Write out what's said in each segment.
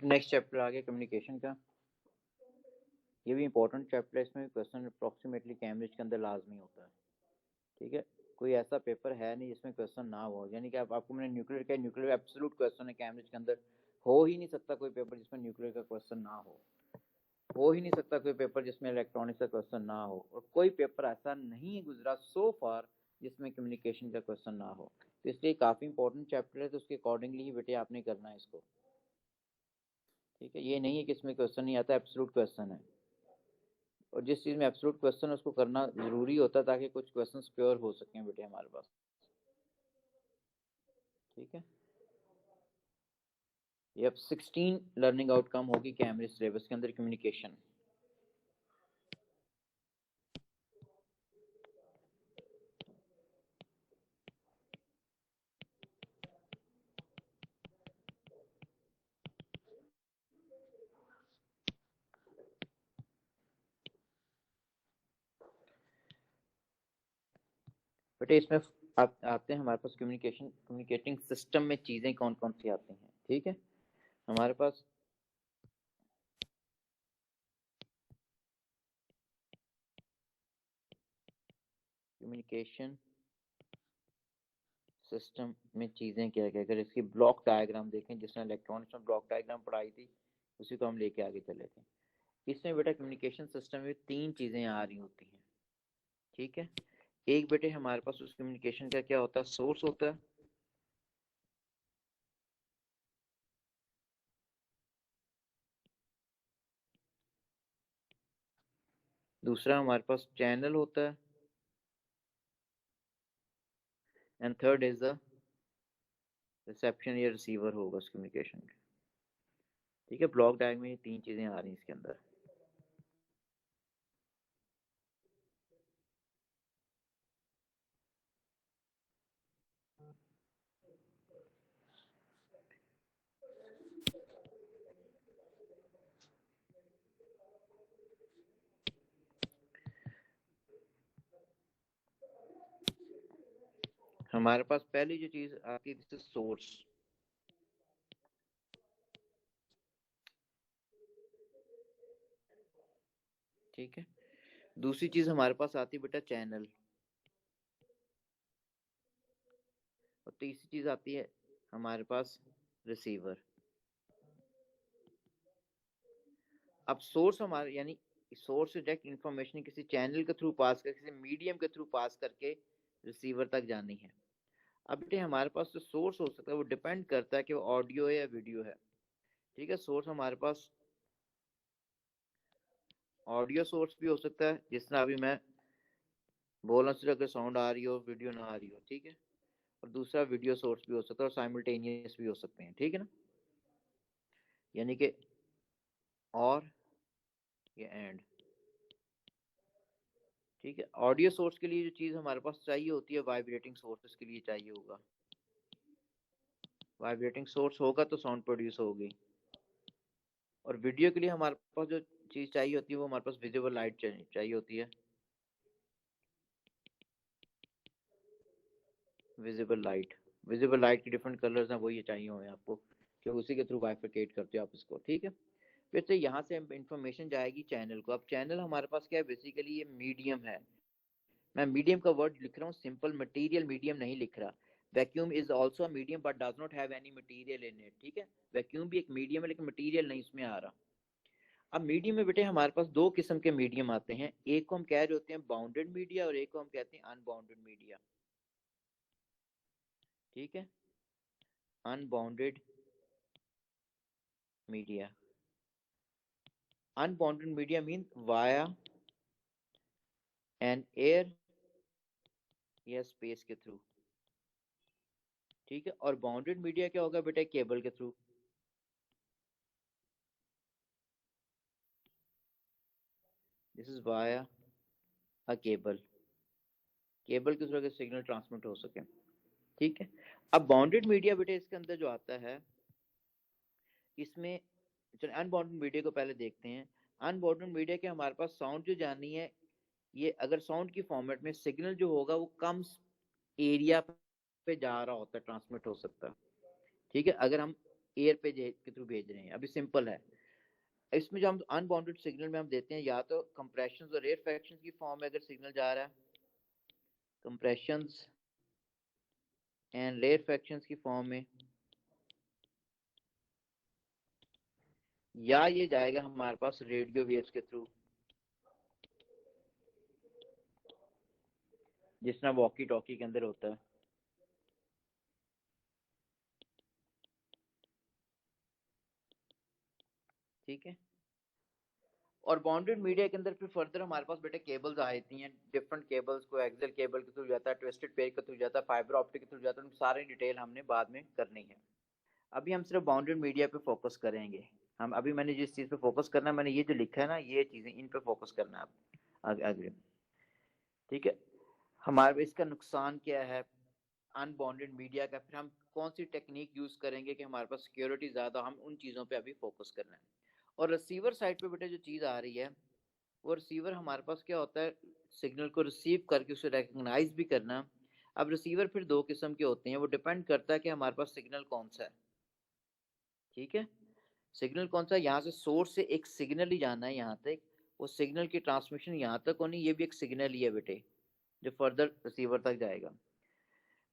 Next chapter आ गया communication का। ये भी इंपॉर्टेंट चैप्टर है, इसमें क्वेश्चन अप्रोक्सीमेटली कैम्ब्रिज के अंदर लाजमी होता है। ठीक है, कोई ऐसा पेपर है नहीं जिसमें क्वेश्चन ना हो, यानी कि आपको मैंने न्यूक्लियर का, न्यूक्लियर एब्सोल्यूट क्वेश्चन है कैम्ब्रिज के अंदर, हो ही नहीं सकता कोई पेपर जिसमें न्यूक्लियर का क्वेश्चन ना हो ही नहीं सकता कोई पेपर जिसमें इलेक्ट्रॉनिक्स का क्वेश्चन ना हो, और कोई पेपर ऐसा नहीं गुजरा सो फार जिसमें कम्युनिकेशन का क्वेश्चन ना हो। तो इसलिए काफी इंपॉर्टेंट चैप्टर है, तो उसके अकॉर्डिंगली ही बेटे आपने करना है इसको। ठीक है, ये नहीं है कि इसमें क्वेश्चन नहीं आता, एब्सोल्यूट क्वेश्चन है, और जिस चीज में एब्सोल्यूट क्वेश्चन है उसको करना जरूरी होता है ताकि कुछ क्वेश्चन प्योर हो सके बेटे हमारे पास। ठीक है, ये अब 16 लर्निंग आउटकम होगी कैम्ब्रिज सिलेबस के अंदर कम्युनिकेशन। बेटे इसमें आते हैं हमारे पास कम्युनिकेटिंग सिस्टम में चीजें कौन कौन सी आती हैं। ठीक है, हमारे पास कम्युनिकेशन सिस्टम में चीजें क्या क्या, अगर इसकी ब्लॉक डायग्राम देखें, जिसने इलेक्ट्रॉनिक्स में ब्लॉक डायग्राम पढ़ाई थी उसी को हम लेके आगे चले थे। इसमें बेटा कम्युनिकेशन सिस्टम में 3 चीजें आ रही होती हैं। ठीक है, एक बेटे हमारे पास उस कम्युनिकेशन का क्या होता है, सोर्स होता है। दूसरा हमारे पास चैनल होता है, and third is the reception या रिसीवर होगा उस कम्युनिकेशन का। ठीक है, ब्लॉक डायग्राम में ये 3 चीजें आ रही हैं इसके अंदर। हमारे पास पहली जो चीज आती है दिस इज सोर्स। ठीक है, दूसरी चीज हमारे पास आती है बेटा चैनल, और तीसरी चीज आती है हमारे पास रिसीवर। अब सोर्स हमारे यानी सोर्स से डायरेक्ट इंफॉर्मेशन किसी चैनल के थ्रू पास कर, किसी मीडियम के थ्रू पास करके रिसीवर तक जानी है। अब बेटे हमारे पास जो सोर्स हो सकता है वो डिपेंड करता है कि वो ऑडियो है या वीडियो है। ठीक है, सोर्स हमारे पास ऑडियो सोर्स भी हो सकता है, जिस तरह अभी मैं बोल रहा हूँ अगर साउंड आ रही हो वीडियो ना आ रही हो। ठीक है, और दूसरा वीडियो सोर्स भी हो सकता है, और साइमल्टेनियस भी हो सकते हैं। ठीक है ना, यानी कि और ये एंड। ठीक है, ऑडियो सोर्स के लिए जो चीज हमारे पास चाहिए होती है वाइब्रेटिंग सोर्स के लिए चाहिए होगा, वाइब्रेटिंग सोर्स होगा तो साउंड प्रोड्यूस होगी। और वीडियो के लिए हमारे पास जो चीज चाहिए होती है वो हमारे पास विजिबल लाइट चाहिए होती है, विजिबल लाइट के डिफरेंट कलर्स हैं, वो ये चाहिए होंगे आपको, क्योंकि उसी के थ्रू बाइफरकेट करते हो आप इसको। ठीक है, फिर से यहाँ से इंफॉर्मेशन जाएगी चैनल को। अब चैनल हमारे पास क्या है, बेसिकली ये मीडियम है। मैं मीडियम का वर्ड लिख रहा हूँ, सिंपल मटेरियल मीडियम नहीं लिख रहा। Vacuum is also medium but does not have any material in it. ठीक है, वैक्यूम भी एक मीडियम है लेकिन मटेरियल नहीं इसमें आ रहा। अब मीडियम में बेटे हमारे पास 2 किस्म के मीडियम आते हैं, एक को हम कह रहे होते हैं बाउंडेड मीडिया और एक को हम कहते हैं अनबाउंडेड मीडिया। ठीक है, unbounded media, unbounded media mean via an air या स्पेस के थ्रू। ठीक है, और बाउंडेड मीडिया क्या होगा बेटा, केबल के through. This is via a cable, cable के थ्रू सिग्नल ट्रांसमिट हो सके। ठीक है, अब बाउंडेड मीडिया बेटे इसके अंदर जो आता है, इसमें चलो अनबाउंडेड मीडिया को पहले देखते हैं। अनबाउंडेड मीडिया के हमारे पास साउंड जो जानी है, ये अगर साउंड की फॉर्मेट में सिग्नल जो होगा वो कम एरिया पे जा रहा होता है, ट्रांसमिट हो सकता है। ठीक है, अगर हम एयर पे के थ्रू भेज रहे हैं, अभी सिंपल है। इसमें जो हम अनबाउंडेड सिग्नल में हम देते हैं या तो कंप्रेशन और रेयरफेक्शन की फॉर्म में अगर सिग्नल जा रहा है, कंप्रेशन एंड रेयरफेक्शन की फॉर्म में, या ये जाएगा हमारे पास रेडियो वेव्स के थ्रू, जिस तरह वॉकी टॉकी के अंदर होता है। ठीक है, और बाउंडेड मीडिया के अंदर फिर फर्दर हमारे पास बेटे केबल्स आ जाती हैं, डिफरेंट केबल्स को एक्सेल केबल के थ्रू जाता है, ट्विस्टेड पेयर के थ्रू जाता है, फाइबर ऑप्टिक के थ्रू जाता है, उनकी सारी डिटेल हमने बाद में करनी है। अभी हम सिर्फ बाउंडेड मीडिया पे फोकस करेंगे। हम अभी मैंने जिस चीज पे फोकस करना है, मैंने ये जो लिखा है ना, ये चीजें इन पे फोकस करना है आप आगे। ठीक है, हमारे इसका नुकसान क्या है अनबाउंडेड मीडिया का, फिर हम कौन सी टेक्निक यूज करेंगे कि हमारे पास सिक्योरिटी ज्यादा, हम उन चीजों पे अभी फोकस करना है। और रिसीवर साइड पे बेटे जो चीज आ रही है, वो रिसीवर हमारे पास क्या होता है, सिग्नल को रिसीव करके उसे रिकग्नाइज भी करना। अब रिसीवर फिर दो किस्म के होते हैं, वो डिपेंड करता है कि हमारे पास सिग्नल कौन सा है। ठीक है, सिग्नल कौन सा, यहाँ से सोर्स से एक सिग्नल ही जाना है यहाँ तक, वो सिग्नल की ट्रांसमिशन यहाँ तक होनी, ये भी एक सिग्नल ही है बेटे, जो फर्दर रिसीवर तक जाएगा।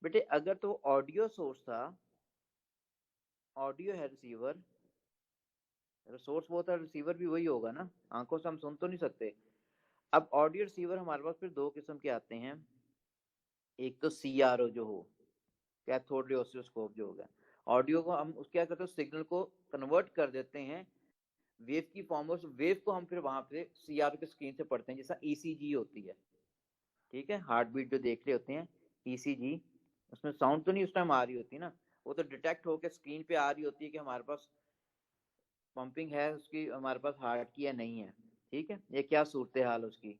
बेटे अगर तो ऑडियो सोर्स था, ऑडियो है रिसीवर, सोर्स वो था, रिसीवर भी वही होगा ना, आंखों से हम सुन तो नहीं सकते। अब ऑडियो रिसीवर हमारे पास फिर दो किस्म के आते हैं, एक तो CRO जो हो, कैथोड रे ऑसिलोस्कोप जो होगा, ऑडियो को हम उस क्या करते हैं, सिग्नल को कन्वर्ट कर देते हैं वेव की फॉर्म में, उस वेव को हम फिर वहां पे CRO की स्क्रीन से पढ़ते हैं, जैसा ECG होती है। ठीक है, हार्ट बीट जो देख रहे होते हैं, ECG, उसमें साउंड तो नहीं उस टाइम आ रही होती ना, वो तो डिटेक्ट होकर स्क्रीन पे आ रही होती है कि हमारे पास पंपिंग है उसकी, हमारे पास हार्ट की या नहीं है। ठीक है, ये क्या सूरत हाल उसकी।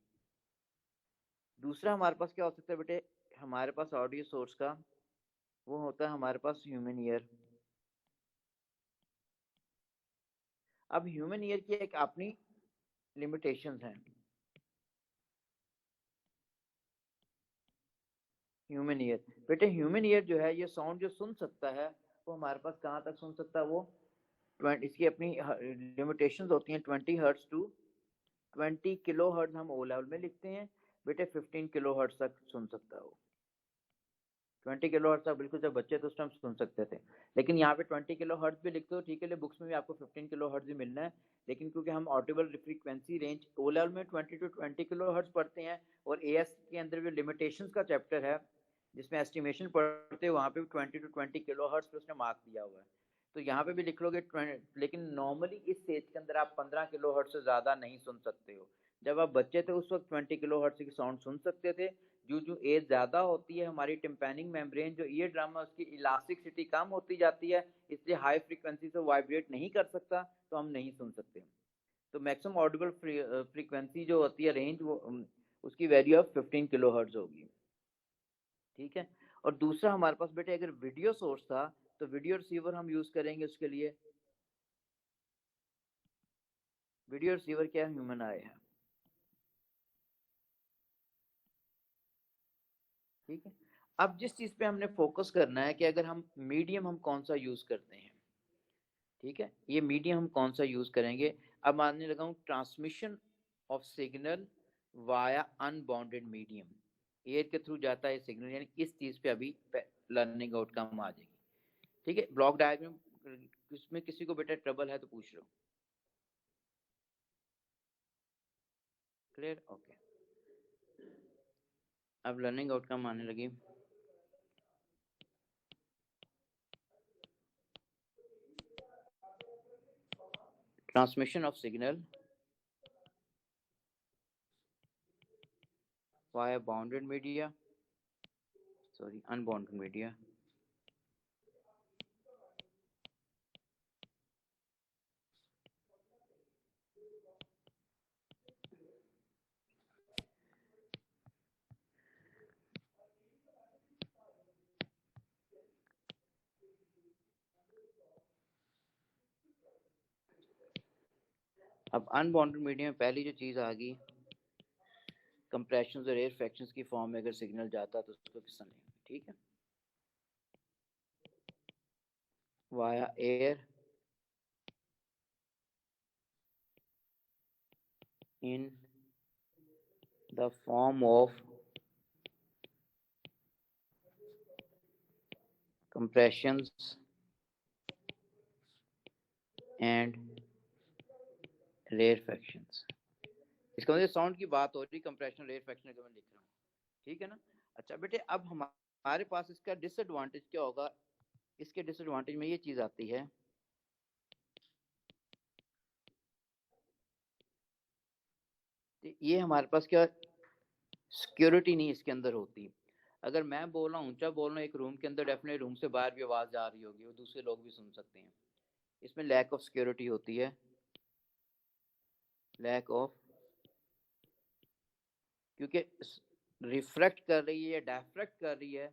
दूसरा हमारे पास क्या हो सकता है बेटे, हमारे पास ऑडियो सोर्स का वो होता है हमारे पास ह्यूमन ईयर। अब ह्यूमन ईयर की एक अपनी लिमिटेशंस हैं। ह्यूमन ईयर, बेटे ह्यूमन ईयर जो है, ये साउंड जो सुन सकता है, वो हमारे पास कहाँ तक सुन सकता है, वो 20, इसकी अपनी लिमिटेशंस होती हैं, 20 हर्ट्ज टू 20 किलो हर्ट्ज हम ओ लेवल में लिखते हैं बेटे, 15 किलो हर्ट्ज तक सुन सकता है वो। 20 किलो हर्ट्ज तक बिल्कुल, जब बच्चे तो उस टाइम सुन सकते थे, लेकिन यहाँ पे 20 किलो हर्ट्ज भी लिखते हो, ठीक है, बुक्स में भी आपको 15 किलो हर्ट्ज भी मिलना है, लेकिन क्योंकि हम ऑडिबल फ्रीक्वेंसी रेंज ओ लेवल में 20 to 20 किलो हर्ट्ज पढ़ते हैं, और AS के अंदर भी लिमिटेशंस का चैप्टर है जिसमें एस्टिमेशन पढ़ते हैं, वहाँ पे भी 20 to 20 किलो हर्ट्ज पे उसने मार्क दिया हुआ है, तो यहाँ पे भी लिख लोगे 20, लेकिन नॉर्मली इस स्टेज के अंदर आप 15 किलो हर्ट्ज से ज्यादा नहीं सुन सकते हो। जब आप बच्चे थे उस वक्त 20 किलो हर्ट्ज की साउंड सुन सकते थे। जो जो एज ज्यादा होती है, हमारी टिम्पैनिक मेम्ब्रेन जो ईयर ड्रम है, उसकी इलास्टिसिटी कम होती जाती है, इसलिए हाई फ्रीक्वेंसी से वाइब्रेट नहीं कर सकता, तो हम नहीं सुन सकते। तो मैक्सिमम ऑडिबल फ्रीक्वेंसी जो होती है रेंज, वो उसकी वैल्यू ऑफ 15 किलो हर्ट्ज होगी। ठीक है, और दूसरा हमारे पास बेटे अगर वीडियो सोर्स था, तो वीडियो रिसीवर हम यूज करेंगे उसके लिए। वीडियो रिसीवर क्या है, ह्यूमन आई है। ठीक है, अब जिस चीज पे हमने फोकस करना है कि अगर हम मीडियम हम कौन सा यूज करते हैं। ठीक है, ये मीडियम हम कौन सा यूज करेंगे। अब मानने लगा हूं transmission of signal via unbounded medium, air के थ्रू जाता है सिग्नल, यानी इस चीज पे अभी लर्निंग आउटकम आ जाएगी। ठीक है, ब्लॉक डायग्राम इसमें किसी को बेटा ट्रबल है तो पूछ लो। Clear, okay. अब लर्निंग आउटकम आने लगी। Transmission of signal via bounded media, sorry unbounded media. अब अनबाउंडेड मीडिया में पहली जो चीज आ गई, कंप्रेशन और एयर फ्रैक्शंस की फॉर्म में अगर सिग्नल जाता तो उसको किस लेंगे। ठीक है, via air in the form of compressions and rarefactions। इसका मतलब साउंड की बात हो रही, कंप्रेशन रेयरफेक्शन का मैं लिख रहा हूँ, ठीक है ना। अच्छा बेटे, अब हमारे पास इसका डिसएडवांटेज क्या होगा। इसके डिसएडवांटेज में ये चीज आती है, ये हमारे पास क्या, सिक्योरिटी नहीं इसके अंदर होती। अगर मैं बोल रहा हूँ, ऊंचा बोल रहा हूँ एक रूम के अंदर, डेफिनेटली रूम से बाहर भी आवाज आ रही होगी, वो दूसरे लोग भी सुन सकते हैं। इसमें लैक ऑफ सिक्योरिटी होती है, लैक ऑफ, क्योंकि रिफ्लेक्ट कर रही है या डायफ्रेक्ट कर रही है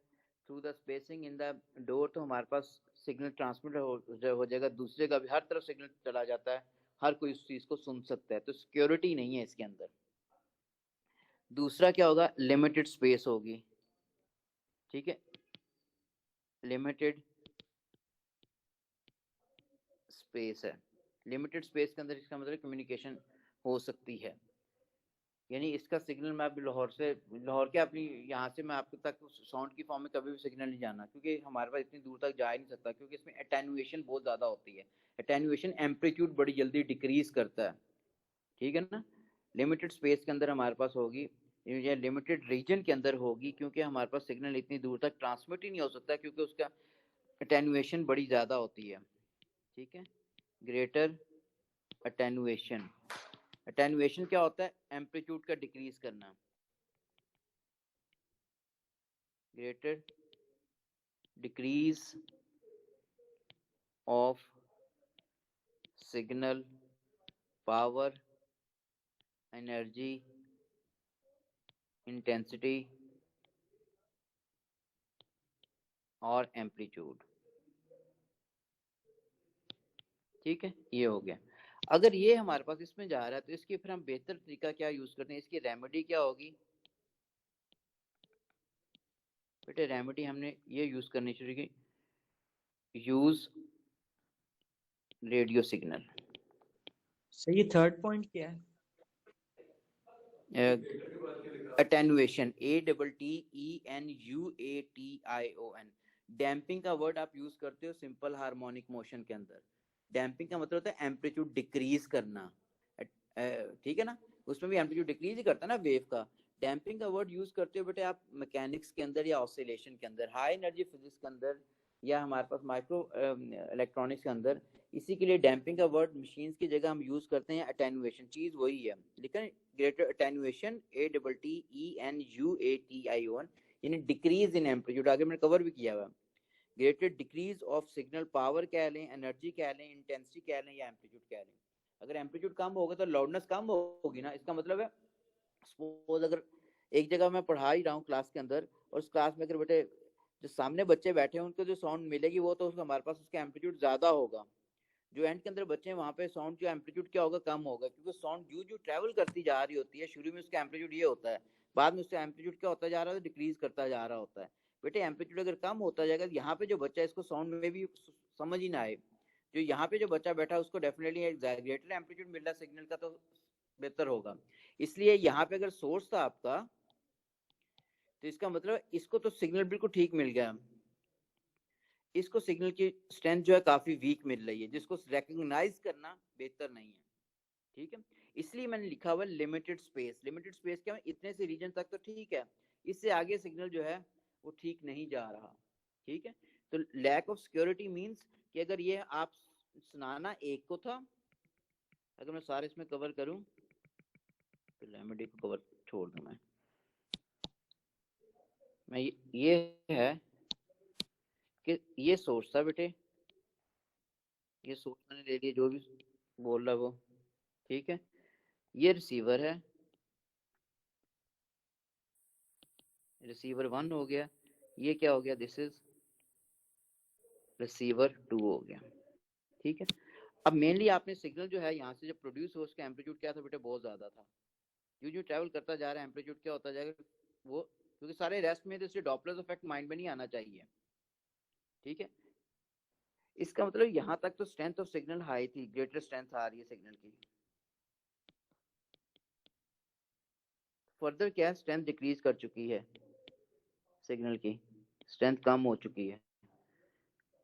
through the spacing in the door, तो हमारे पास सिग्नल ट्रांसमिट हो जाएगा, दूसरे का भी हर तरफ सिग्नल चला जाता है, हर कोई इस चीज को सुन सकता है, तो सिक्योरिटी नहीं है इसके अंदर। दूसरा क्या होगा, लिमिटेड स्पेस होगी, ठीक है, लिमिटेड स्पेस है। लिमिटेड स्पेस के अंदर इसका मतलब कम्युनिकेशन हो सकती है, यानी इसका सिग्नल मैं अभी लाहौर के अपनी यहाँ से मैं आपके तक साउंड की फॉर्म में कभी भी सिग्नल नहीं जाना, क्योंकि हमारे पास इतनी दूर तक जा ही नहीं सकता, क्योंकि इसमें अटेन्युएशन बहुत ज़्यादा होती है। अटेन्युएशन एम्पलीट्यूड बड़ी जल्दी डिक्रीज करता है, ठीक है ना। लिमिटेड स्पेस के अंदर हमारे पास होगी, या लिमिटेड रीजन के अंदर होगी, क्योंकि हमारे पास सिग्नल इतनी दूर तक ट्रांसमिट ही नहीं हो सकता, क्योंकि उसका अटेन्युएशन बड़ी ज़्यादा होती है, ठीक है। ग्रेटर अटेन्युएशन, अटेन्युएशन क्या होता है, एम्पलीट्यूड का डिक्रीज करना। Greater decrease of signal power energy intensity और एम्पलीट्यूड, ठीक है, ये हो गया। अगर ये हमारे पास इसमें जा रहा है, तो इसकी फिर हम बेहतर तरीका क्या यूज करते हैं, इसकी रेमेडी क्या होगी बेटे। रेमेडी हमने ये यूज करनी शुरू की, यूज रेडियो सिग्नल। सर ये थर्ड पॉइंट क्या है? Attenuation, ATTENUATION। डैम्पिंग का वर्ड आप यूज करते हो सिंपल हार्मोनिक मोशन के अंदर। डैम्पिंग का मतलब होता है एम्पलीट्यूड डिक्रीज करना, ठीक है ना, उसमें भी एम्पलीट्यूड डिक्रीज ही करता है ना वेव का। डैम्पिंग का वर्ड यूज करते हो बेटे आप मैकेनिक्स के अंदर या ऑसिलेशन के अंदर, हाई एनर्जी फिजिक्स के अंदर, या हमारे पास माइक्रो इलेक्ट्रॉनिक्स के अंदर। इसी के लिए डैम्पिंग का वर्ड मशीन्स की जगह हम यूज करते हैं अटेन्युएशन, चीज वही है, लेकिन ग्रेटर अटेन्युएशन, ATTENUATION, यानी डिक्रीज इन एम्पलीट्यूड, आगे मैंने कवर भी किया हुआ। Greater decrease of signal power कह लें, एनर्जी कह लें, इंटेंसिटी कह लें, या एम्पलीट्यूड कह लें। अगर एम्पलीट्यूड कम होगा तो लाउडनेस कम होगी ना, इसका मतलब है सपोज अगर एक जगह मैं पढ़ा ही रहा हूँ क्लास के अंदर, और उस क्लास में अगर बेटे जो सामने बच्चे बैठे हैं उनको जो साउंड मिलेगी वो तो हमारे पास उसका एम्पलीट्यूड ज्यादा होगा। जो एंड के अंदर बच्चे हैं वहां पे साउंड का एम्पलीट्यूड क्या होगा, कम होगा, क्योंकि साउंड जो ट्रैवल करती जा रही होती है, शुरू में उसका एम्पलीट्यूड ये होता है, बाद में उसका एम्पलीट्यूड क्या होता जा रहा है, डिक्रीज करता जा रहा होता है। बेटे एम्पलीट्यूड अगर कम होता जाएगा, यहाँ पे जो बच्चा इसको साउंड में भी समझ ही ना आए, जो यहाँ पे जो बच्चा बैठा है उसको डेफिनेटली ग्रेटर एम्पलीट्यूड मिल रहा है सिग्नल का, तो बेहतर होगा। इसलिए यहाँ पे अगर सोर्स था आपका, तो इसका मतलब इसको तो सिग्नल बिल्कुल ठीक मिल गया, इसको सिग्नल की स्ट्रेंथ जो है काफी वीक मिल रही है, जिसको रिकॉग्नाइज करना बेहतर नहीं है, ठीक है। इसलिए मैंने लिखा हुआ लिमिटेड स्पेस। लिमिटेड स्पेस क्या है, इतने से रीजन तक तो ठीक है, इससे आगे सिग्नल जो है वो ठीक नहीं जा रहा, ठीक है। तो लैक ऑफ सिक्योरिटी मींस कि अगर ये आप सुनाना एक को था, अगर मैं सारे इसमें कवर करूं तो रेमेडी को कवर छोड़ दूं मैं ये है कि ये सोर्स था बेटे, ये सोर्स मैंने ले लिया, जो भी बोल रहा है वो, ठीक है। ये रिसीवर है, रिसीवर 1 हो गया, ये क्या हो गया, दिस इज रिसीवर 2 हो गया, ठीक है। अब मेनली आपने सिग्नल जो है यहाँ से जब प्रोड्यूस हो, उसका एम्पलीट्यूड क्या था बेटे, बहुत ज्यादा था। जो ट्रैवल करता जा रहा है एम्पलीट्यूड क्या होता जाएगा वो, क्योंकि सारे रेस्ट में तो इससे डॉपलर इफेक्ट माइंड में नहीं आना चाहिए, ठीक है। इसका मतलब यहाँ तक तो स्ट्रेंथ ऑफ सिग्नल हाई थी, ग्रेटर स्ट्रेंथ आ रही है सिग्नल की, फर्दर क्या स्ट्रेंथ डिक्रीज कर चुकी है, सिग्नल की स्ट्रेंथ कम हो चुकी है,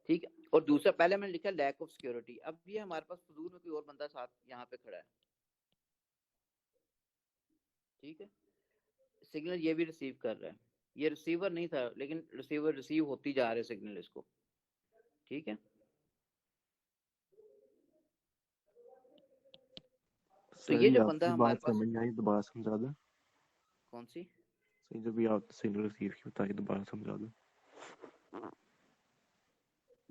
ठीक है। और दूसरा पहले मैंने लिखा लैक ऑफ सिक्योरिटी, अब ये हमारे पास फजूल में कोई और बंदा साथ यहाँ पे खड़ा है, ठीक है। सिग्नल ये भी रिसीव कर रहा है, ये रिसीवर नहीं था लेकिन रिसीवर रिसीव होती जा रहे सिग्नल इसको, ठीक है। तो सर ये जी जो बंदा आपकी हमारे बात पास, समझ नहीं आई, दोबारा समझा दो। कौन सी? सही, जब भी आप सिग्नल रिसीव की बताइए, दोबारा समझा दो।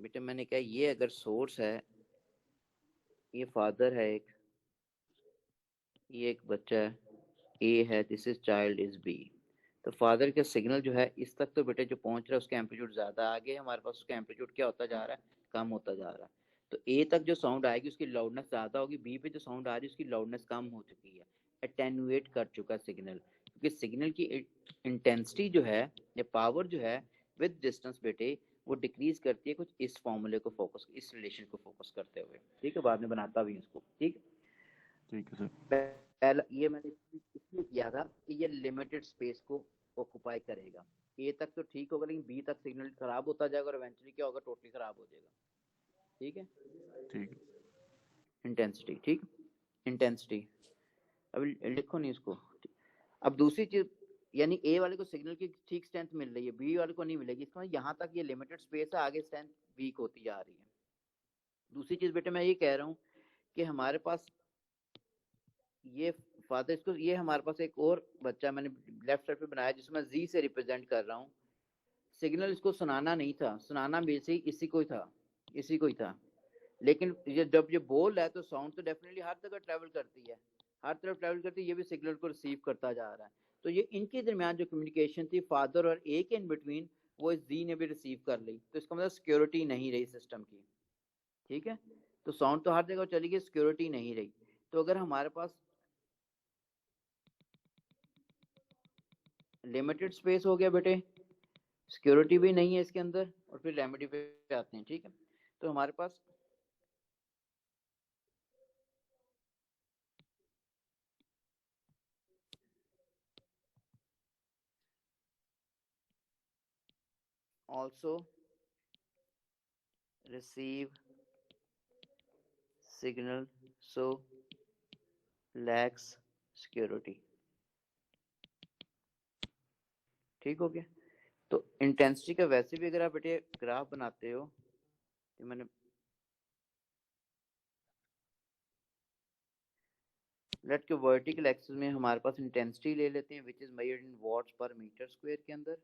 बेटा मैंने कहा ये अगर सोर्स है, ये फादर है एक, ये एक बच्चा है, ए है, this is child is B. तो फादर का सिग्नल जो है इस तक तो बेटे जो पहुंच रहा है उसका एम्पलीट्यूड ज्यादा, आगे हमारे पास उसका एम्पलीट्यूड क्या होता जा रहा है, कम होता जा रहा है। तो ए तक जो साउंड आएगी उसकी लाउडनेस ज्यादा होगी, बी पे जो साउंड आ रही है उसकी लाउडनेस कम हो चुकी है, अटेन्युएट कर चुका सिग्नल, क्योंकि सिग्नल की इंटेंसिटी जो है या पावर जो है विद डिस्टेंस बेटे वो डिक्रीज करती है कुछ इस फॉर्मूले को फोकस, इस रिलेशन को फोकस करते हुए, ठीक है। बाद में बनाता भी इसको, ठीक है। ठीक है सर। पहला ये मैंने इसलिए किया था कि ये लिमिटेड स्पेस को ऑक्युपाई करेगा, ए तक तो ठीक होगा लेकिन बी तक सिग्नल खराब होता जाएगा और इवेंचुअली क्या होगा, टोटली खराब हो जाएगा, ठीक है। ठीक है। इंटेंसिटी, ठीक, इंटेंसिटी अभी लिखो नहीं इसको। अब दूसरी चीज, यानी ए वाले को सिग्नल की ठीक स्ट्रेंथ मिल रही है, बी वाले को नहीं मिलेगी, इसका मतलब यहाँ तक ये लिमिटेड स्पेस है, आगे स्ट्रेंथ वीक होती जा रही है। दूसरी चीज बेटे मैं ये कह रहा हूँ कि हमारे पास ये फादर, इसको ये हमारे पास एक और बच्चा मैंने लेफ्ट साइड पे बनाया जिसमें जी से रिप्रेजेंट कर रहा हूँ, सिग्नल इसको सुनाना नहीं था, सुनाना बेसिकली इसी को ही था, इसी को ही था, लेकिन ये जब ये बोल रहा है तो साउंड तो डेफिनेटली हर जगह ट्रैवल करती है, हर तरफ ट्रैवल करती है, ये भी सिग्नल को रिसीव करता जा रहा है। तो ये इनके दरमियान जो कम्युनिकेशन थी फादर और ए के इन बिटवीन, वो इस जी ने भी रिसीव कर ली, तो इसका मतलब सिक्योरिटी नहीं रही सिस्टम की, ठीक है। तो साउंड तो हर जगह चली गई, सिक्योरिटी नहीं रही। तो अगर हमारे पास लिमिटेड स्पेस हो गया बेटे, सिक्योरिटी भी नहीं है इसके अंदर, और फिर रेमेडी पे आते हैं, ठीक है। तो हमारे पास also receive signal so lacks security, ठीक हो गया। तो इंटेंसिटी का वैसे भी अगर आप बेटे ग्राफ बनाते हो, तो मैंने लेट के वर्टिकल एक्सिस में हमारे पास इंटेंसिटी ले लेते हैं which is measured in watts per metre square के अंदर,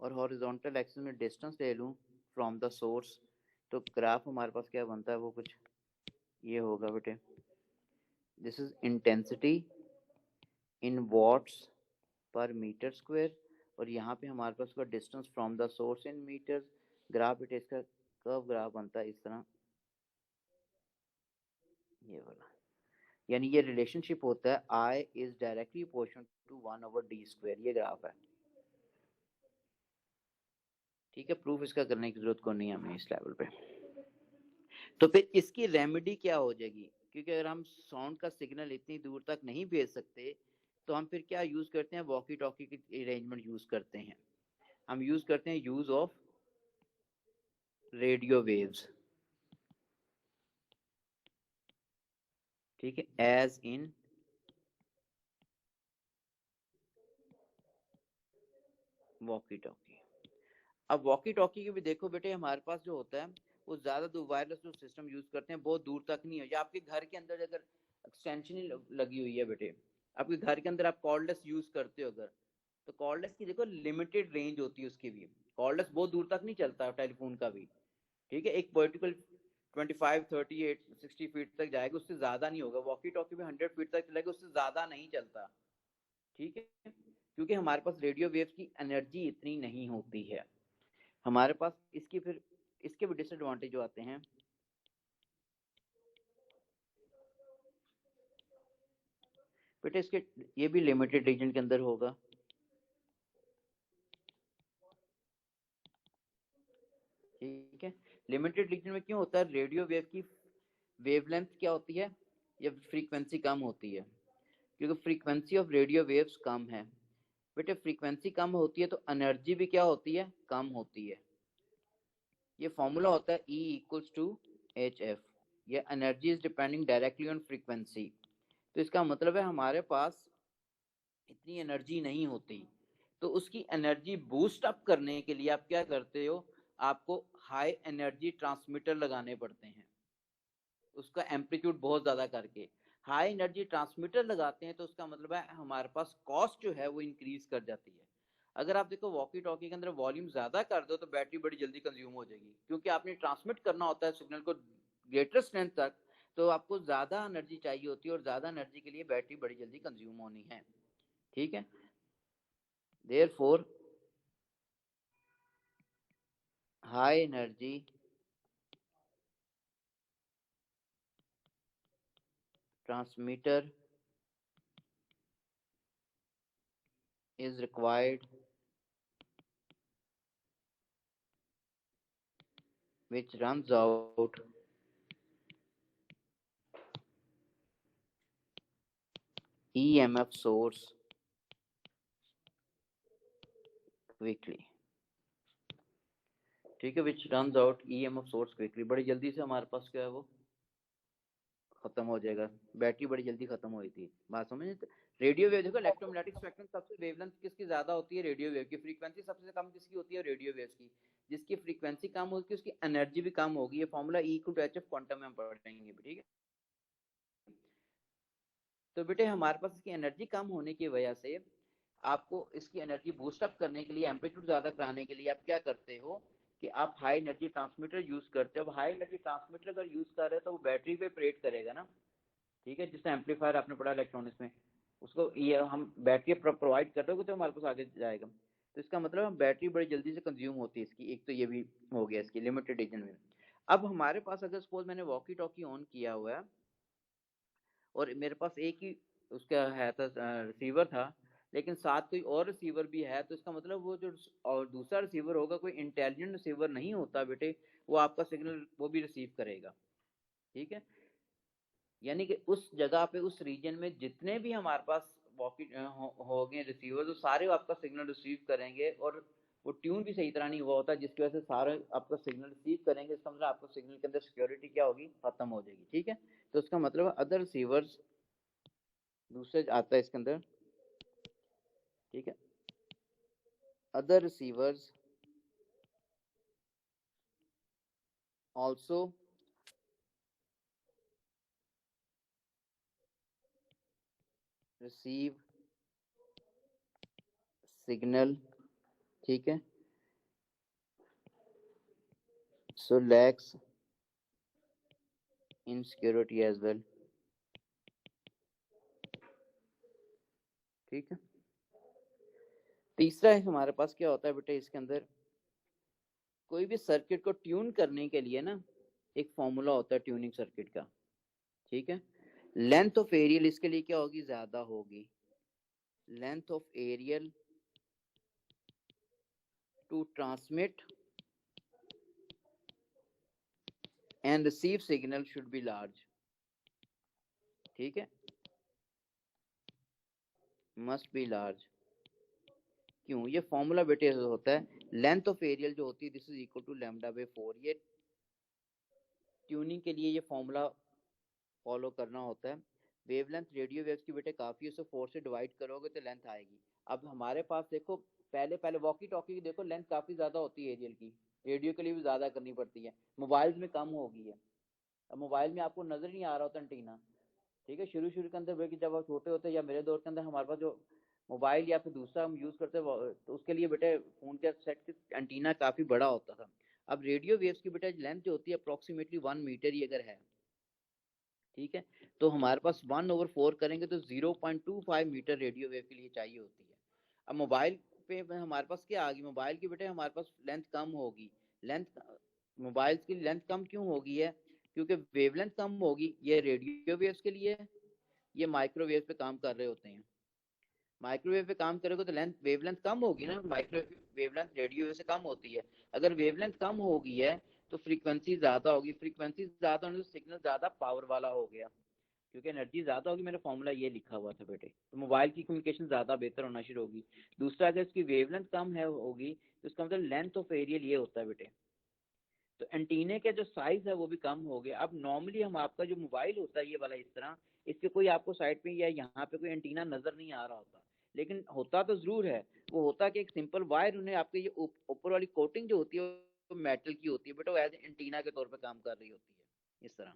और हॉरिजॉन्टल एक्सिस में डिस्टेंस ले लूं फ्रॉम द सोर्स, तो ग्राफ हमारे पास क्या बनता है वो कुछ ये होगा बेटे, this is intensity in watts per metre square, और यहाँ पे हमारे पास का distance from the source in metre. Graph बेटे इसका कर्व ग्राफ बनता है इस तरह, ये वाला, यानी ये रिलेशनशिप होता है I is directly proportional to 1/d², ये ग्राफ है, ठीक है। प्रूफ इसका करने की जरूरत को नहीं है हमें इस लेवल पे। तो फिर इसकी रेमेडी क्या हो जाएगी, क्योंकि अगर हम साउंड का सिग्नल इतनी दूर तक नहीं भेज सकते तो हम फिर क्या यूज करते हैं, वॉकी टॉकी की अरेंजमेंट यूज करते हैं, हम यूज करते हैं यूज ऑफ रेडियो वेव्स, ठीक है, एज इन वॉकी टॉकी। अब वॉकी टॉकी के भी देखो बेटे हमारे पास जो होता है वो ज्यादा दूर वायरलेस जो सिस्टम यूज करते हैं बहुत दूर तक नहीं है, या आपके घर के अंदर अगर एक्सटेंशन ही लगी हुई है बेटे, आपके घर के अंदर आप कॉर्डलेस यूज करते हो अगर, तो कॉर्डलेस की देखो लिमिटेड रेंज होती है उसकी भी, कॉर्डलेस बहुत दूर तक नहीं चलता टेलीफोन का भी, ठीक है। एक पर्टिकुलर 25 38 60 फीट तक जाएगा, उससे ज्यादा नहीं होगा। वॉकी टॉकी भी 100 फीट तक चलेगा, उससे ज्यादा नहीं चलता, ठीक है, क्योंकि हमारे पास रेडियो वेव्स की एनर्जी इतनी नहीं होती है हमारे पास। इसकी फिर इसके भी डिसएडवांटेज जो आते हैं, बेटे इसके ये भी लिमिटेड रीजन के अंदर होगा, ठीक है। लिमिटेड रीजन में क्यों होता है, रेडियो वेव की वेवलेंथ क्या होती है या फ्रीक्वेंसी कम होती है, क्योंकि फ्रीक्वेंसी ऑफ रेडियो वेव्स कम है। बेटे फ्रीक्वेंसी कम होती है तो एनर्जी भी क्या होती है, कम होती है। ये फॉर्मूला होता है E इक्वल्स टू HF। ये energy is depending directly on frequency. तो इसका मतलब है हमारे पास इतनी एनर्जी नहीं होती, तो उसकी एनर्जी बूस्ट अप करने के लिए आप क्या करते हो, आपको हाई एनर्जी ट्रांसमीटर लगाने पड़ते हैं, उसका एम्पलीट्यूड बहुत ज्यादा करके हाई एनर्जी ट्रांसमीटर लगाते हैं। तो उसका मतलब है हमारे पास कॉस्ट जो है वो इंक्रीज कर जाती है। अगर आप देखो वॉकी टॉकी के अंदर वॉल्यूम ज्यादा कर दो तो बैटरी बड़ी जल्दी कंज्यूम हो जाएगी, क्योंकि आपने ट्रांसमिट करना होता है सिग्नल को ग्रेटर स्ट्रेंथ तक, तो आपको ज्यादा एनर्जी चाहिए होती है और ज्यादा एनर्जी के लिए बैटरी बड़ी जल्दी कंज्यूम होनी है। ठीक है, therefore high energy transmitter is required which runs out EMF source quickly। ठीक है, which runs out EMF source quickly, बड़ी जल्दी से हमारे पास क्या है वो खत्म हो जाएगा, बैटरी बड़ी जल्दी खत्म हुई थी। बात समझे? रेडियो वेव देखो, इलेक्ट्रोमैग्नेटिक स्पेक्ट्रम सबसे वेवलेंथ किसकी ज्यादा होती है, रेडियो वेव की। फ्रीक्वेंसी सबसे कम किसकी होती है, रेडियो वेव्स की। जिसकी फ्रीक्वेंसी कम होगी उसकी एनर्जी भी कम होगी। ये formula E equal to HF quantum में हम पढ़ेंगे, ठीक है। तो बेटे हमारे पास इसकी एनर्जी कम होने की वजह से आपको इसकी एनर्जी बूस्ट अप करने के लिए, एम्पलीट्यूड ज्यादा कराने के लिए आप क्या करते हो कि आप हाई एनर्जी ट्रांसमीटर यूज करते हो। अब हाई एनर्जी ट्रांसमीटर अगर यूज कर रहे हो तो वो बैटरी पे ऑपरेट करेगा ना, ठीक है। जिससे एम्पलीफायर आपने पढ़ा इलेक्ट्रॉनिक्स में, उसको ये हम बैटरी प्रोवाइड कर रहे हो तो हमारे पास आगे जाएगा। तो इसका मतलब हम बैटरी बड़ी जल्दी से कंज्यूम होती है इसकी, एक तो ये भी हो गया इसकी लिमिटेड रीजन में। अब हमारे पास अगर सपोज मैंने वॉकी टॉकी ऑन किया हुआ है और मेरे पास एक ही उसका है था रिसीवर था, लेकिन साथ कोई और रिसीवर भी है, तो इसका मतलब वो जो और दूसरा रिसीवर होगा कोई इंटेलिजेंट रिसीवर नहीं होता बेटे, वो आपका सिग्नल वो भी रिसीव करेगा। ठीक है, यानी कि उस जगह पे उस रीजन में जितने भी हमारे पास वॉकी हो गए रिसीवर, तो सारे आपका सिग्नल रिसीव करेंगे और वो ट्यून भी सही तरह नहीं हुआ होता, जिसकी वजह से सारे आपका सिग्नल रिसीव करेंगे। इसका मतलब आपको सिग्नल के अंदर सिक्योरिटी क्या होगी, खत्म हो जाएगी। ठीक है, तो इसका मतलब अदर रिसीवर्स दूसरे आता है इसके अंदर, ठीक है। Other receivers also receive signal, ठीक है, so lacks in security as well। ठीक है, तीसरा है हमारे पास क्या होता है बेटे, इसके अंदर कोई भी सर्किट को ट्यून करने के लिए ना एक फॉर्मूला होता है ट्यूनिंग सर्किट का। ठीक है, लेंथ ऑफ एरियल इसके लिए क्या होगी, ज्यादा होगी। Length of aerial to transmit and receive signal should be large. ठीक है, मस्ट बी लार्ज। क्यों, ये फॉर्मूला बेटे होता है लेंथ ऑफ एरियल जो होती है this is equal to lambda by 4। ये ट्यूनिंग के लिए ये फॉर्मूला फॉलो करना होता है। वेवलेंथ रेडियो वेव्स की बेटे काफी, उसे 4 से डिवाइड करोगे तो लेंथ आएगी। अब हमारे पास देखो पहले पहले वॉकी टॉकी की देखो लेंथ काफी ज्यादा होती है एरियल की, रेडियो के लिए भी ज्यादा करनी पड़ती है। मोबाइल में कम होगी है। अब मोबाइल में आपको नजर नहीं आ रहा होता एंटीना, ठीक है। शुरू शुरू के अंदर बेटे जब आप छोटे होते या मेरे दौर के अंदर हमारे पास जो मोबाइल या फिर दूसरा हम यूज करते तो उसके लिए बेटे फोन के सेट के एंटीना काफी बड़ा होता था। अब रेडियो वेव्स की बेटे लेंथ जो होती है अप्रोक्सीमेटली 1 मीटर ही अगर है, ठीक है, तो हमारे पास 1/4 करेंगे तो 0.25 मीटर रेडियो वेव के लिए चाहिए होती है। अब मोबाइल पे हमारे पास क्या आ गई, मोबाइल की बेटे हमारे पास लेंथ कम होगी। लेंथ मोबाइल की लेंथ कम क्यों होगी है, क्योंकि वेवलेंथ कम होगी। ये रेडियो वेव्स के लिए है, ये माइक्रोवेव पे काम कर रहे होते हैं। माइक्रोवेव पे काम करोगे तो लेंथ वेवलेंथ कम होगी ना, माइक्रोवेव वेवलेंथ रेडियो वेव से कम होती है। अगर वेवलेंथ कम होगी है तो फ्रीक्वेंसी ज्यादा होगी, फ्रीक्वेंसी ज्यादा होने से सिग्नल ज्यादा पावर वाला हो गया। क्योंकि एनर्जी ज़्यादा होगी, मेरा फॉर्मूला ये लिखा हुआ था बेटे, तो मोबाइल की कम्युनिकेशन ज़्यादा बेहतर होना शुरू होगी। दूसरा, अगर इसकी वेवलेंथ कम है होगी तो इसका मतलब लेंथ ऑफ एरियल ये होता है बेटे, तो एंटीने के जो साइज है वो भी कम हो गया। अब नॉर्मली हम आपका जो मोबाइल होता है ये वाला इस तरह, इसके कोई आपको साइड पे या यहाँ पे कोई एंटीना नजर नहीं आ रहा होता, लेकिन होता तो जरूर है। वो होता कि एक सिंपल वायर उन्हें आपके ये ऊपर वाली कोटिंग जो होती है वो मेटल की होती है बेटा, वो एज एंटीना के तौर पर काम कर रही होती है। इस तरह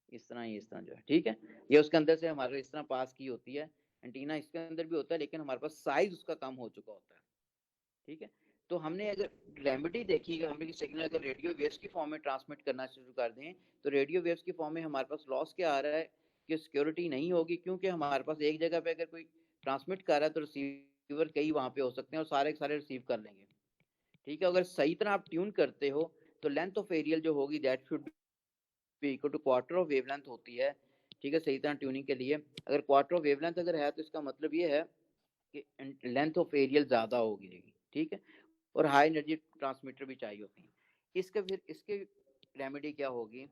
इस तरह इस तरह जो है, ठीक है, ये उसके अंदर से हमारे इस तरह पास की होती है। एंटीना इसके अंदर भी होता है, लेकिन हमारे पास साइज उसका कम हो चुका होता है, ठीक है। तो हमने अगर रेमेडी देखी, हमने सिग्नल अगर रेडियो वेव्स की फॉर्म में ट्रांसमिट करना शुरू कर दें, तो रेडियो वेव्स की फॉर्म में हमारे पास लॉस क्या आ रहा है कि सिक्योरिटी नहीं होगी, क्योंकि हमारे पास एक जगह पे अगर कोई ट्रांसमिट कर रहा है तो रिसीवर कई वहां पे हो सकते हैं और सारे सारे रिसीव कर लेंगे, ठीक है। अगर सही तरह आप ट्यून करते हो तो लेंथ ऑफ एरियल जो होगी that should be equal to quarter of wavelength होती है, ठीक है, सही तरह ट्यूनिंग के लिए। अगर क्वार्टर ऑफ वेवलेंथ अगर है तो इसका मतलब ये है कि लेंथ ऑफ एरियल ज्यादा होगी, ठीक है, और हाई एनर्जी ट्रांसमीटर भी चाहिए होती है। इसके फिर इसके रेमेडी क्या होगी,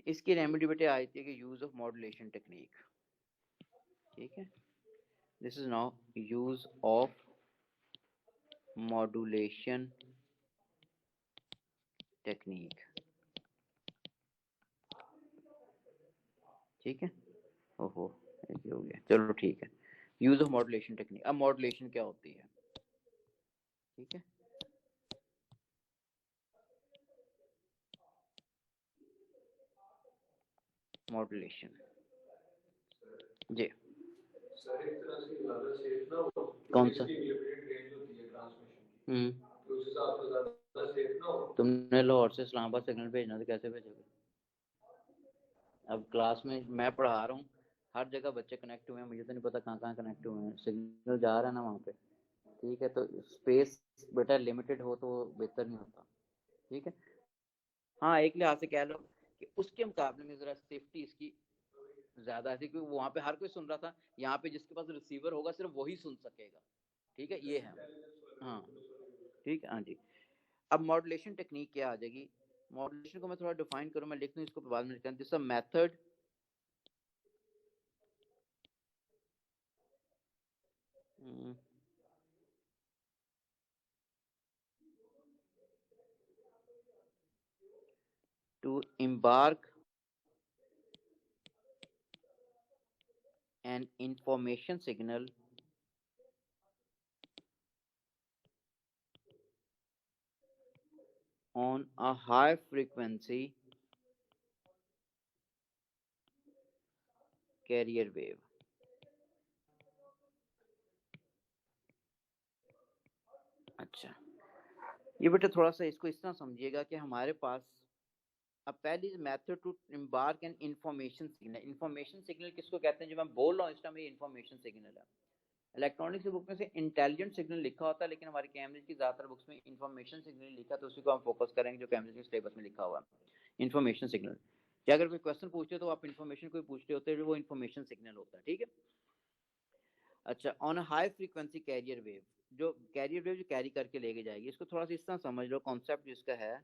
इसकी रेमेडी बेटे आई थी कि यूज ऑफ मॉड्यूलेशन टेक्निक, ठीक है। This is now use of modulation technique, ठीक है। ओहो ये हो गया, चलो ठीक है। यूज ऑफ मॉड्यूलेशन टेक्निक, अब मॉड्यूलेशन क्या होती है, ठीक है। मॉड्यूलेशन जी सर एक तरह से ज्यादा सेफ ना हो, कौन सा लिमिटेड रेंज होती है ट्रांसमिशन की, हम्म, तो उस हिसाब से ज्यादा सेफ ना हो। तुमने लाहौर से इस्लामाबाद सिग्नल भेजना तो कैसे भेजोगे? अब क्लास में मैं पढ़ा रहा हूँ, हर जगह बच्चे कनेक्ट हुए हैं, मुझे तो नहीं पता कहाँ कहाँ कनेक्ट हुए हैं, सिग्नल जा रहा है ना वहाँ पे, ठीक है। तो स्पेस बेटा लिमिटेड हो तो बेहतर नहीं होता, ठीक है। हाँ एक लिहाज से कह लो कि उसके मुकाबले में जरा सेफ्टी इसकी ज्यादा है, क्योंकि वहाँ पे हर कोई सुन रहा था, यहाँ पे जिसके पास रिसीवर होगा सिर्फ वही सुन सकेगा, ठीक है, ये है। हाँ ठीक है, हाँ जी। अब मॉड्यूलेशन टेक्निक क्या आ जाएगी, मॉड्यूलेशन को मैं थोड़ा डिफाइन करूँ, मैं लिख दूँ इसको बाद में, this a method to embark an information signal on a high frequency carrier wave। अच्छा, ये बेटा थोड़ा सा इसको इस तरह समझिएगा कि हमारे पास अब पहली method to embark an information signal. Information signal किसको कहते हैं, जो मैं बोल रहा हूँ इस टाइम ये इंफॉर्मेशन सिग्नल है। इलेक्ट्रॉनिक्स बुक में से इंटेलिजेंट सिग्नल लिखा होता है, लेकिन हमारे कैम्ब्रिज की ज्यादातर बुक्स में इंफॉर्मेशन सिग्नल लिखा, तो उसी को हम फोकस करेंगे जो कैम्ब्रिज के सिलेबस में लिखा हुआ है, इंफॉर्मेशन सिग्नल। क्या अगर कोई क्वेश्चन पूछते हो तो आप इंफॉर्मेशन कोई पूछते होते हैं, वो इंफॉर्मेशन सिग्नल होता है, ठीक है। अच्छा, on high frequency carrier wave, जो कैरियर वेव जो कैरी करके लेके जाएगी, इसको थोड़ा सा इस तरह समझ लो, कॉन्सेप्ट जिसका है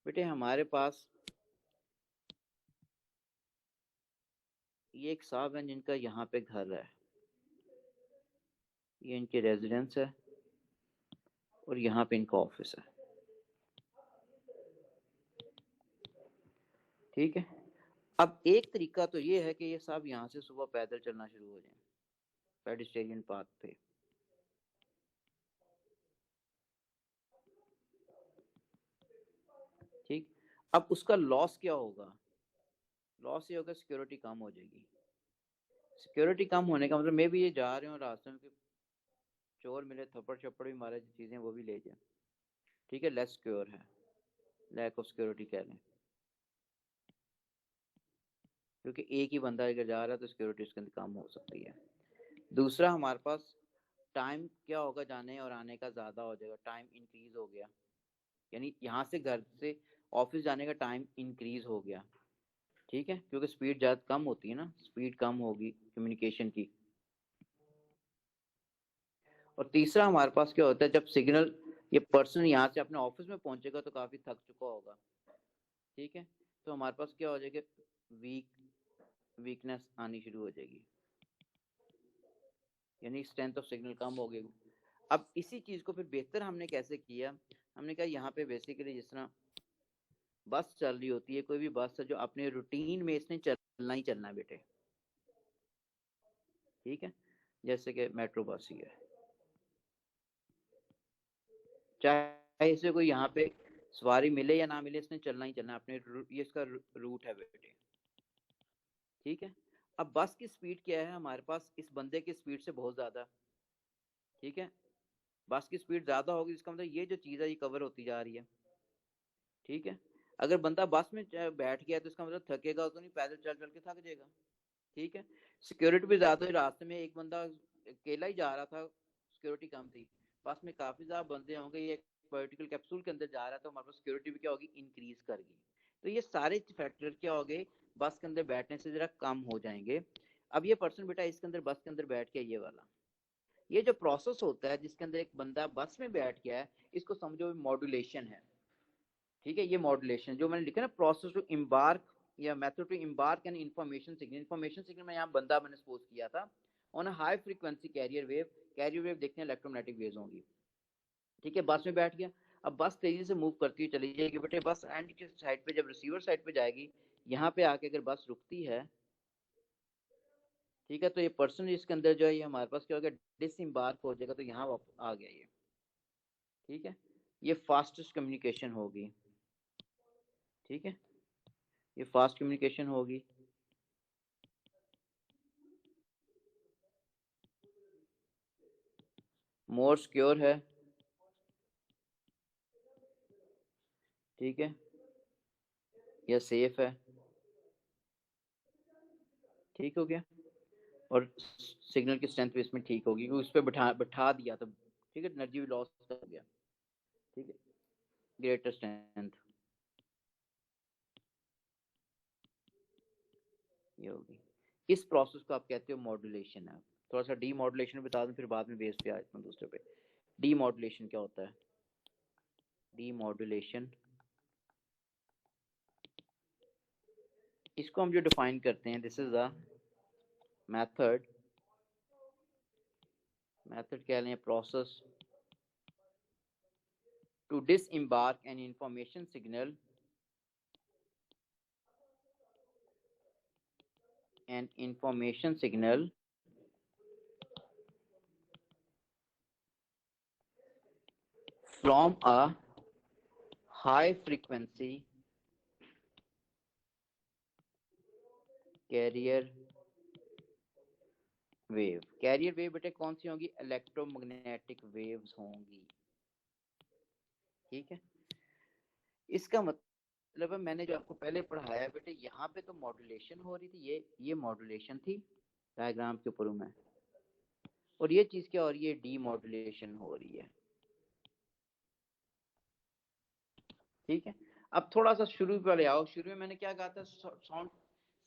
बेटे, हमारे पास ये एक साहब है जिनका यहाँ पे घर है, ये इनकी रेजिडेंस है और यहाँ पे इनका ऑफिस है, ठीक है। अब एक तरीका तो ये है कि ये साहब यहाँ से सुबह पैदल चलना शुरू हो जाए पेडिस्टेरियन पाथ पे, ठीक। अब उसका लॉस क्या होगा, लॉस ये होगा सिक्योरिटी कम हो जाएगी। सिक्योरिटी कम होने का मतलब मे भी ये जा रहे हो रास्ते में कि चोर मिले थप्पड़ छप्पड़ भी मारे, चीजें वो भी ले जाए, ठीक है, लेस सिक्योर है, लैक ऑफ सिक्योरिटी कह लें, क्योंकि एक ही बंदा अगर जा रहा है तो सिक्योरिटी उसके अंदर कम हो सकती है। दूसरा, हमारे पास टाइम क्या होगा, जाने और आने का ज्यादा हो जाएगा, टाइम इंक्रीज हो गया, यानी यहाँ से घर से ऑफिस जाने का टाइम इंक्रीज हो गया, ठीक है, क्योंकि स्पीड ज्यादा कम होती है ना, स्पीड कम होगी कम्युनिकेशन की। और तीसरा हमारे पास क्या होता है, जब सिग्नल ये पर्सन यहाँ से अपने ऑफिस में पहुंचेगा तो काफी थक चुका होगा, ठीक है, तो हमारे पास क्या हो जाएगा, वीकनेस आनी शुरू हो जाएगी, यानी स्ट्रेंथ ऑफ सिग्नल कम हो गई। अब इसी चीज को फिर बेहतर हमने कैसे किया, हमने कहा यहाँ पे बेसिकली जिस तरह बस चल रही होती है, कोई भी बस है जो अपने रूटीन में इसने चलना ही चलना है बेटे, ठीक है, जैसे कि मेट्रो बस ही है, चाहे इसे कोई यहाँ पे सवारी मिले या ना मिले, इसने चलना ही चलना है अपने ये इसका रूट है बेटे, ठीक है। अब बस की स्पीड क्या है हमारे पास, इस बंदे की स्पीड से बहुत ज्यादा, ठीक है, बस की स्पीड ज्यादा होगी, इसका मतलब ये जो चीज है ये कवर होती जा रही है, ठीक है। अगर बंदा बस में बैठ गया तो इसका मतलब थकेगा तो नहीं, पैदल चल चल के थक जाएगा, ठीक है। सिक्योरिटी भी ज्यादा हुई, रास्ते में एक बंदा अकेला ही जा रहा था, सिक्योरिटी कम थी, बस में काफी ज्यादा बंदे होंगे, ये पर्टिकुलर कैप्सूल के अंदर जा रहा है तो हमारे पास सिक्योरिटी भी क्या होगी, इंक्रीज कर गई, तो ये सारे फैक्टर क्या हो गए, बस के अंदर बैठने से जरा कम हो जाएंगे। अब ये पर्सन बेटा इसके अंदर बस के अंदर बैठ के, ये वाला ये जो प्रोसेस होता है जिसके अंदर एक बंदा बस में बैठ गया है, इसको समझो मॉड्यूलेशन है, ठीक है। ये मॉड्यूलेशन जो मैंने लिखा ना, प्रोसेस टू इम्बार्क या method to embark an information signal में यहाँ बंदा मैंने सपोज किया था on a high frequency carrier wave देखते हैं इलेक्ट्रोमैग्नेटिक वेव्स होंगी, ठीक है, बस में बैठ गया। अब बस तेजी से मूव करती हुई चली जाएगी बेटे, बस एंड की साइड पे जब रिसीवर साइड पे जाएगी, यहाँ पे आके अगर बस रुकती है, ठीक है, तो ये पर्सन इसके अंदर जो है ये हमारे पास क्या हो गया, डिसइम्बार्क हो जाएगा, तो यहाँ आ गया ये, ठीक है, ये फास्टेस्ट कम्युनिकेशन होगी, ठीक है, ये फास्ट कम्युनिकेशन होगी, मोर सिक्योर है, ठीक है, या सेफ है, ठीक हो गया, और सिग्नल की स्ट्रेंथ भी इसमें ठीक होगी क्योंकि उस पर बैठा बैठा दिया तो, ठीक है, एनर्जी भी लॉस कर गया, ठीक है, ग्रेटर स्ट्रेंथ ये होगी। इस प्रोसेस को आप कहते हो मॉड्यूलेशन है। थोड़ा सा डी मॉड्यूलेशन बता दूं फिर बाद में बेस पे आए दूसरे पे। डी मॉड्यूलेशन क्या होता है, डी मॉड्यूलेशन इसको हम जो डिफाइन करते हैं, this is a method, method कह लें process to disembark an information signal from a high frequency carrier wave. Carrier wave बेटे कौन सी होंगी, इलेक्ट्रोमैग्नेटिक वेव्स होंगी, ठीक है। इसका मतलब है मैंने जो आपको पहले पढ़ाया बेटे, यहाँ पे तो मॉड्यूलेशन हो रही थी, ये मॉड्यूलेशन थी डायग्राम के ऊपर में, और ये चीज क्या हो रही है, डी मॉड्यूलेशन हो रही है, ठीक है। अब थोड़ा सा शुरू पे आओ, शुरू में मैंने क्या कहा था, साउंड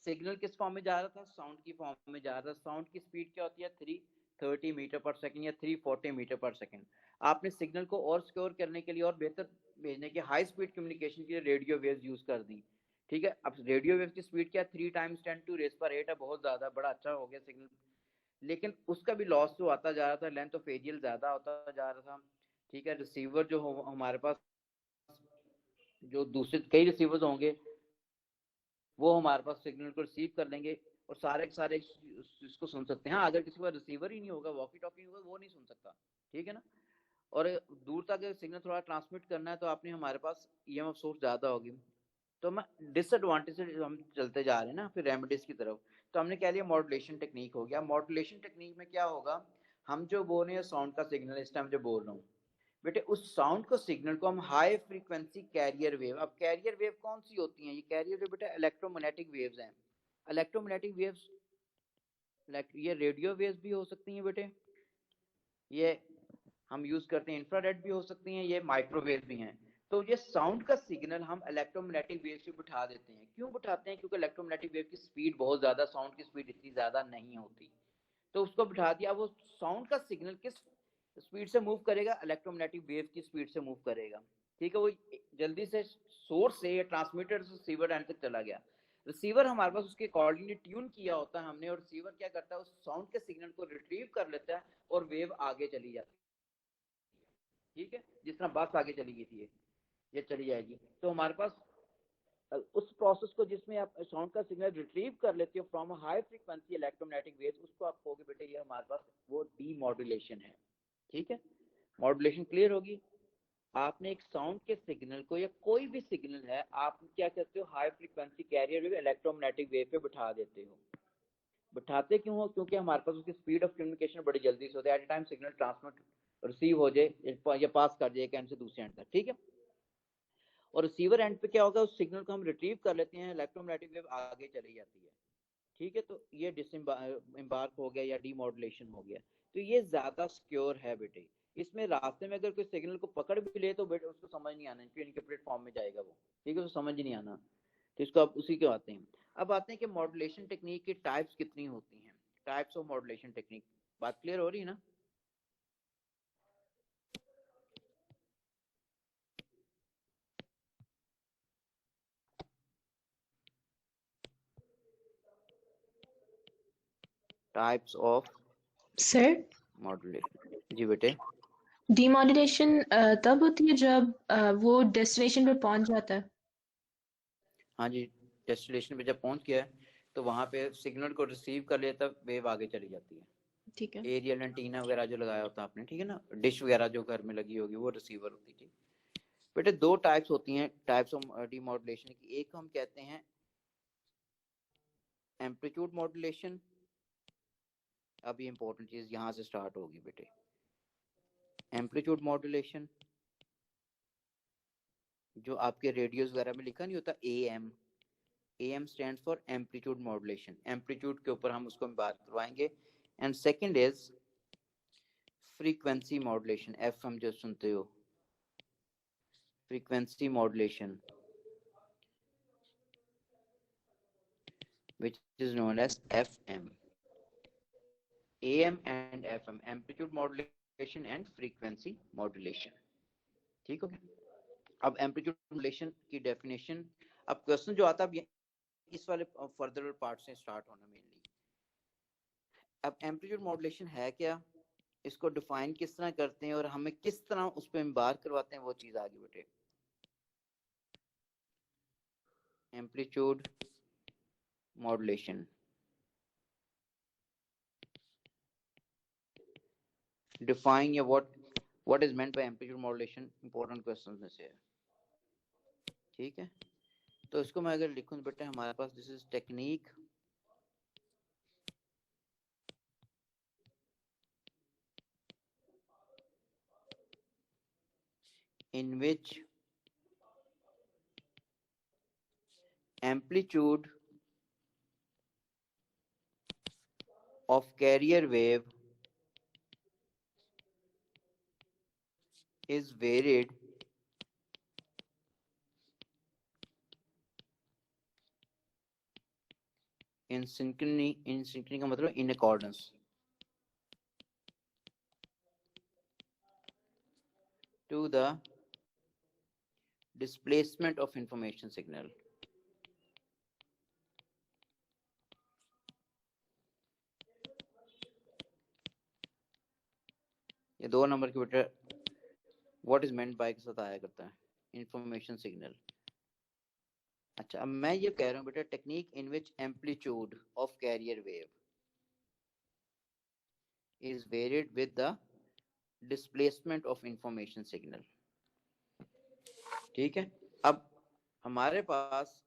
सिग्नल किस फॉर्म में जा रहा था, साउंड की फॉर्म में जा रहा था, साउंड की स्पीड क्या होती है 330 मीटर पर सेकंड या 340 मीटर पर सेकंड। आपने सिग्नल को और सिक्योर करने के लिए और बेहतर भेजने के हाई स्पीड कम्युनिकेशन के लिए रेडियो वेव्स यूज कर दी, ठीक है। अब रेडियो वेव की स्पीड क्या 3 × 10⁸ है, बहुत ज्यादा बड़ा अच्छा हो गया सिग्नल, लेकिन उसका भी लॉस जो आता जा रहा था, लेंथ ऑफ एरियल ज्यादा होता जा रहा था, ठीक है। रिसीवर जो हमारे पास जो दूसरे कई रिसीवर्स होंगे वो हमारे पास सिग्नल को रिसीव कर लेंगे और सारे के सारे इसको सुन सकते हैं। हाँ, अगर किसी का रिसीवर ही नहीं होगा, वॉकी टॉकी होगा, वो नहीं सुन सकता, ठीक है ना। और दूर तक सिग्नल थोड़ा ट्रांसमिट करना है तो आपने हमारे पास ईएमएफ सोर्स ज्यादा होगी, तो मैं डिसएडवांटेज से हम चलते जा रहे हैं ना फिर रेमेडीज की तरफ। तो हमने कह लिया मॉड्यूलेशन टेक्निक हो गया। मॉड्यूलेशन टेक्निक में क्या होगा, हम जो बोल रहे हैं साउंड का सिग्नल, इस टाइम जो बोल रहा हूँ बेटे, उस साउंड को सिग्नल को हम हाई फ्रीक्वेंसी कैरियर वेव। अब कैरियर वेव कौन सी होती हैं, ये कैरियर वेव बेटा इलेक्ट्रोमैग्नेटिक वेव्स हैं। इलेक्ट्रोमैग्नेटिक वेव्स ये रेडियो वेव्स भी हो सकती हैं बेटे, ये हम यूज करते हैं, इंफ्रारेड भी हो सकती हैं, ये माइक्रोवेव भी हैं। तो ये साउंड का सिग्नल हम इलेक्ट्रोमैग्नेटिक वेव से बिठा देते हैं। क्यों बिठाते हैं, क्योंकि इलेक्ट्रोमैग्नेटिक वेव की स्पीड बहुत ज्यादा, साउंड की स्पीड इतनी ज्यादा नहीं होती, तो उसको बिठा दिया। वो साउंड का सिग्नल किस स्पीड से मूव करेगा, इलेक्ट्रोमैग्नेटिक वेव की स्पीड से मूव करेगा, ठीक है। वो जल्दी से सोर्स से या ट्रांसमीटर से रिसीवर एंड तक चला गया। रिसीवर हमारे पास उसके अकॉर्डिंगली ट्यून किया होता है हमने, और रिसीवर क्या करता है, उस साउंड के सिग्नल को रिट्रीव कर लेता है और वेव आगे चली जाती है, ठीक है। जिस तरह बस आगे चली गई थी, ये चली जाएगी। तो हमारे पास उस प्रोसेस को जिसमें आप साउंड का सिग्नल रिट्रीव कर लेते हो from high frequency electromagnetic waves, उसको आप कहोगे बेटे ये हमारे पास वो डीमॉड्यूलेशन है, ठीक है। मॉड्यूलेशन क्लियर होगी। आपने एक साउंड के सिग्नल को या कोई भी सिग्नल है, आप क्या करते हो, high frequency carrier wave electromagnetic wave पे बिठा देते हो। बिठाते क्यों हो? क्योंकि हमारे पास उसकी स्पीड ऑफ कम्युनिकेशन बड़ी जल्दी से होती है, at a time signal transmit receive हो जाए या पास कर जाए एक एंड से दूसरे एंड तक, ठीक है। और रिसीवर एंड पे क्या होगा, उस सिग्नल को हम रिट्रीव कर लेते हैं, इलेक्ट्रोमैग्नेटिक वेव आगे चली जाती है, ठीक है। तो ये डिसएम्बार्क हो गया या डीमॉड्यूलेशन हो गया। तो ये ज्यादा सिक्योर है बेटे। इसमें रास्ते में अगर कोई सिग्नल को पकड़ भी ले तो बेटे उसको समझ नहीं आना, इनके प्लेटफॉर्म में जाएगा वो, ठीक है, तो समझ नहीं आना। तो इसको आप उसी के आते हैं। अब आते हैं कि मॉड्यूलेशन टेक्निक की टाइप्स कितनी होती हैं, टाइप्स ऑफ मॉड्यूलेशन टेक्निक। बात क्लियर हो रही है ना? टाइप्स ऑफ सर मॉड्यूलेशन, जी बेटे। डीमोडुलेशन तब होती है जब वो डेस्टिनेशन पे पहुंच जाता है। हाँ जी, डेस्टिनेशन पे जब पहुंच गया है तो वहां पे सिग्नल को रिसीव कर लेता, वेव आगे चली जाती है। ठीक है। एरियल एंटीना वगैरह जो लगाया होता है आपने, ठीक है ना, डिश वगैरह जो घर में लगी होगी वो रिसीवर होती थी। बेटे दो टाइप्स होती हैं टाइप्स ऑफ डीमॉड्यूलेशन की। एक हम कहते हैं एम्पलीट्यूड मॉड्यूलेशन। अब ये इंपॉर्टेंट चीज यहां से स्टार्ट होगी बेटे। एम्पलीट्यूड मॉड्यूलेशन जो आपके रेडियोस वगैरह में लिखा नहीं होता AM, AM stands for amplitude modulation, amplitude के ऊपर हम उसको बात करवाएंगे। And second is frequency modulation, FM जो सुनते हो, frequency modulation which is known as FM. AM and FM, amplitude modulation and frequency modulation, ठीक हो गया। अब एम्पलीट्यूड मॉड्यूलेशन की डेफिनेशन, अब क्वेश्चन जो आता है इस वाले फर्दर पार्ट से स्टार्ट होना मेनली। अब एम्पलीट्यूड मॉड्यूलेशन है क्या, इसको डिफाइन किस तरह करते हैं और हमें किस तरह उस पर एम्बार्क करवाते हैं, वो चीज आगे बेटे। एम्पलीट्यूड मॉड्यूलेशन define या what is meant by amplitude modulation, important questions में से है, ठीक है। तो इसको मैं अगर लिखूं बेटे हमारे पास this is technique in which amplitude of carrier wave is varied in synchrony का मतलब in accordance to the displacement of information signal। ये 2 नंबर के बेटे व्हाट इज मेंट बाय के साथ आया करता है, इंफॉर्मेशन सिग्नल। अच्छा, अब मैं ये कह रहा हूँ बेटा technique in which amplitude of carrier wave is varied with the displacement of information signal, ठीक है। अब हमारे पास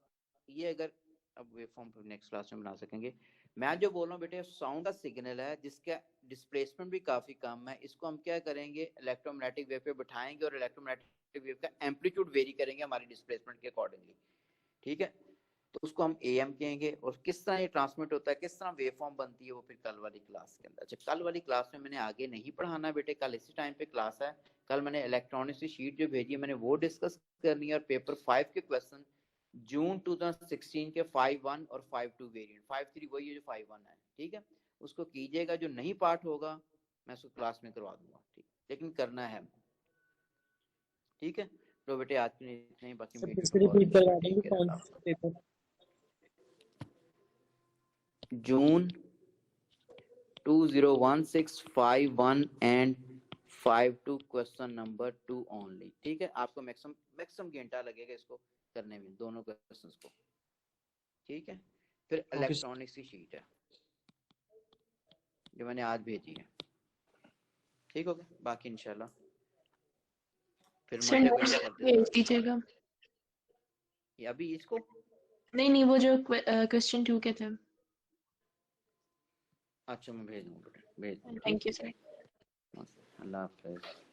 ये अगर अब वेव फॉर्म नेक्स्ट क्लास में बना सकेंगे। मैं जो बोल रहा हूँ बेटे साउंड का सिग्नल है जिसका डिस्प्लेसमेंट भी काफी कम है, इसको हम क्या करेंगे, इलेक्ट्रोमैग्नेटिक वेव पे बिठाएंगे और इलेक्ट्रोमैग्नेटिक वेव का एम्पलीट्यूड वेरी करेंगे हमारी डिस्प्लेसमेंट के अकॉर्डिंगली, ठीक है। तो उसको हम AM कहेंगे। और किस तरह ये ट्रांसमिट होता है, किस तरह वेव फॉर्म बनती है, वो फिर कल वाली क्लास के अंदर। अच्छा, कल वाली क्लास में मैंने आगे नहीं पढ़ाना बेटे, कल इसी टाइम पे क्लास है। कल मैंने इलेक्ट्रॉनिक्स की शीट जो भेजी है मैंने वो डिस्कस करनी है, और पेपर 5 के क्वेश्चन जून 2016 के 5-1 और 5-2 वेरिएंट, 5-3 वही है जो 5-1 है, ठीक है। उसको कीजिएगा, जो नहीं पार्ट होगा मैं उसको क्लास में करवा दूंगा, ठीक। लेकिन करना है, ठीक है। तो बेटे आज के लिए इतना ही, बाकी सर मीटिंग फिर से में रिपीट करवा टेक देंगे केयर, कौन अल्लाह सा पेपर? हाफ़िज़। जून 201651 एंड 52 क्वेश्चन नंबर 2 ओनली, ठीक है। आपको मैक्सिमम घंटा लगेगा इसको करने में, दोनों क्वेश्चंस को, ठीक है। फिर इलेक्ट्रॉनिक्स की शीट है जो मैंने आज भेजी है, ठीक हो गया। बाकी इंशाल्लाह फिर सर मंडे को नोट्स इंशाल्लाह भेज डिस्कस करेंगे। दीजिएगा। ये अभी इसको नहीं, वो जो क्वेश्चन 2 के थे। अच्छा मैं भेज दूंगा बेटा, भेज दूंगा, ठीक। Thank you sir. अल्लाह हाफ़िज़।